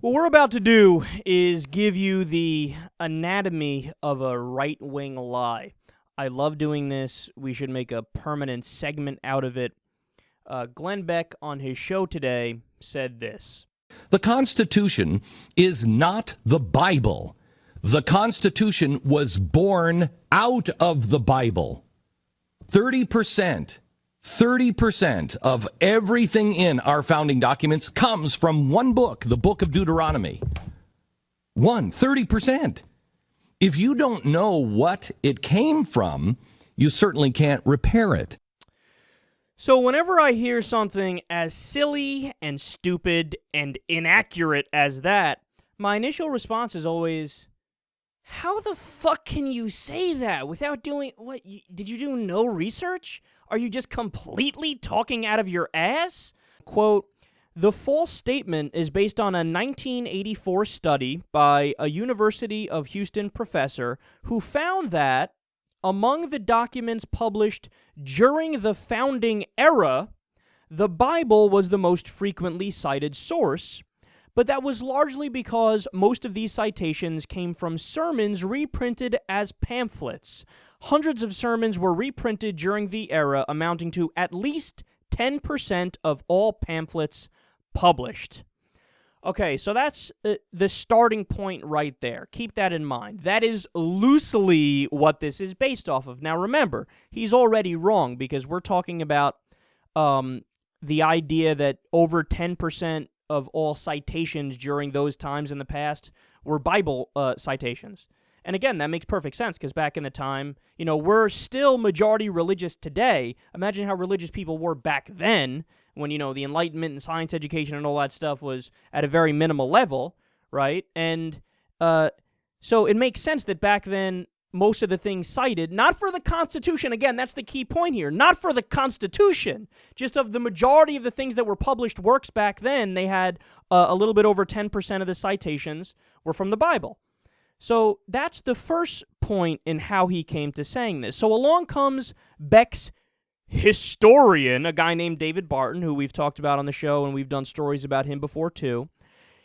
What we're about to do is give you the anatomy of a right-wing lie. I love doing this. We should make a permanent segment out of it. Glenn Beck on his show today said this. The Constitution is not the Bible. The Constitution was born out of the Bible. 30% of everything in our founding documents comes from one book, the book of Deuteronomy. 30%. If you don't know what it came from, you certainly can't repair it. So whenever I hear something as silly and stupid and inaccurate as that, my initial response is always, how the fuck can you say that without doing, what, did you do no research? Are you just completely talking out of your ass? Quote, the false statement is based on a 1984 study by a University of Houston professor who found that among the documents published during the founding era, the Bible was the most frequently cited source, but that was largely because most of these citations came from sermons reprinted as pamphlets. Hundreds of sermons were reprinted during the era, amounting to at least 10% of all pamphlets published. Okay, so that's the starting point right there. Keep that in mind. That is loosely what this is based off of. Now remember, he's already wrong because we're talking about the idea that over 10% of all citations during those times in the past were Bible citations. And again, that makes perfect sense because back in the time, we're still majority religious today. Imagine how religious people were back then when, the Enlightenment and science education and all that stuff was at a very minimal level, right? And so it makes sense that back then, most of the things cited, not for the Constitution, again, that's the key point here, not for the Constitution, just of the majority of the things that were published works back then, they had a little bit over 10% of the citations were from the Bible. So that's the first point in how he came to saying this. So along comes Beck's historian, a guy named David Barton, who we've talked about on the show, and we've done stories about him before too.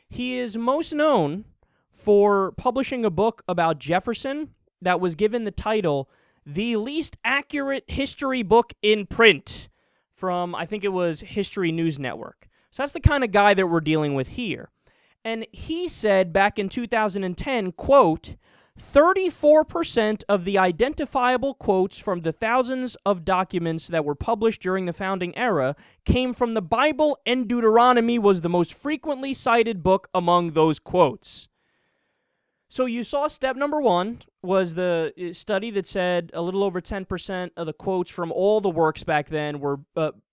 He is most known for publishing a book about Jefferson that was given the title, The Least Accurate History Book in Print, from, I think it was History News Network. So that's the kind of guy that we're dealing with here. And he said back in 2010, quote, 34% of the identifiable quotes from the thousands of documents that were published during the founding era came from the Bible, and Deuteronomy was the most frequently cited book among those quotes. So you saw step number one was the study that said a little over 10% of the quotes from all the works back then were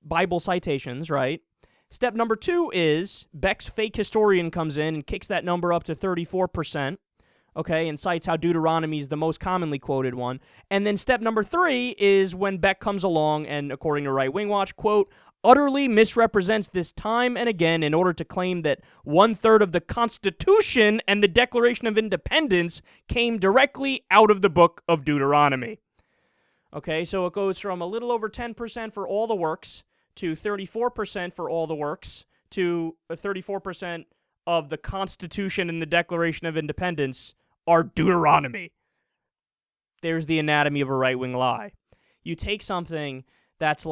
Bible citations, right? Step number two is Beck's fake historian comes in and kicks that number up to 34%, okay, and cites how Deuteronomy is the most commonly quoted one. And then step number three is when Beck comes along and, according to Right Wing Watch, quote, utterly misrepresents this time and again in order to claim that 1/3 of the Constitution and the Declaration of Independence came directly out of the book of Deuteronomy. Okay, so it goes from a little over 10% for all the works to 34% for all the works to 34% of the Constitution and the Declaration of Independence are Deuteronomy. There's the anatomy of a right-wing lie. You take something that's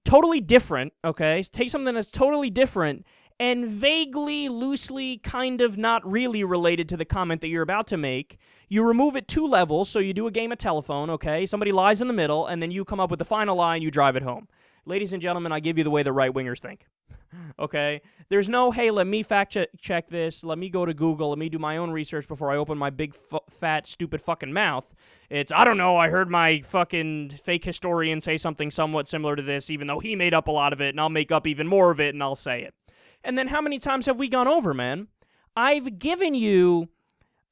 totally different, okay? Take something that's totally different and vaguely, loosely, kind of not really related to the comment that you're about to make. You remove it 2 levels, so you do a game of telephone, okay? Somebody lies in the middle, and then you come up with the final lie and you drive it home. Ladies and gentlemen, I give you the way the right-wingers think, okay? There's no, hey, let me fact-check this, let me go to Google, let me do my own research before I open my big, fat, stupid fucking mouth. It's, I don't know, I heard my fucking fake historian say something somewhat similar to this, even though he made up a lot of it, and I'll make up even more of it, and I'll say it. And then how many times have we gone over, man? I've given you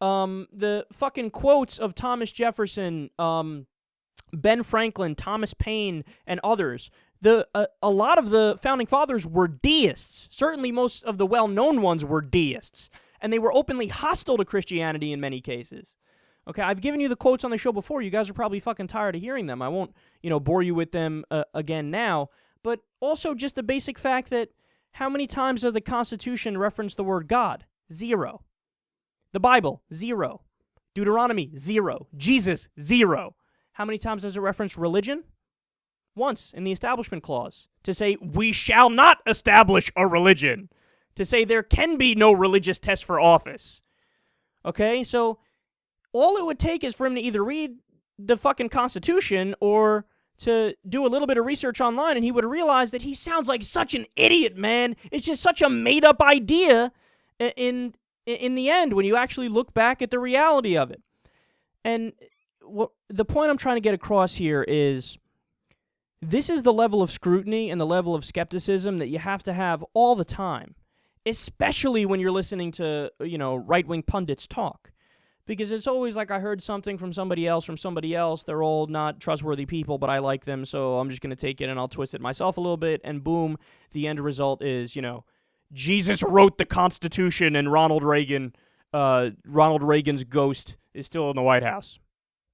the fucking quotes of Thomas Jefferson, Ben Franklin, Thomas Paine, and others. A lot of the founding fathers were deists. Certainly most of the well-known ones were deists. And they were openly hostile to Christianity in many cases. Okay, I've given you the quotes on the show before. You guys are probably fucking tired of hearing them. I won't, bore you with them again now. But also just the basic fact that How many times does the Constitution reference the word God? 0. The Bible, 0. Deuteronomy, 0. Jesus, 0. How many times does it reference religion? Once, in the Establishment Clause, to say, we shall not establish a religion, to say there can be no religious test for office. Okay, so all it would take is for him to either read the fucking Constitution or to do a little bit of research online, and he would realize that he sounds like such an idiot, man. It's just such a made-up idea in the end when you actually look back at the reality of it. And the point I'm trying to get across here is this is the level of scrutiny and the level of skepticism that you have to have all the time, especially when you're listening to, right-wing pundits talk. Because it's always like I heard something from somebody else. They're all not trustworthy people, but I like them, so I'm just going to take it and I'll twist it myself a little bit, and boom, the end result is, Jesus wrote the Constitution and Ronald Reagan's ghost is still in the White House.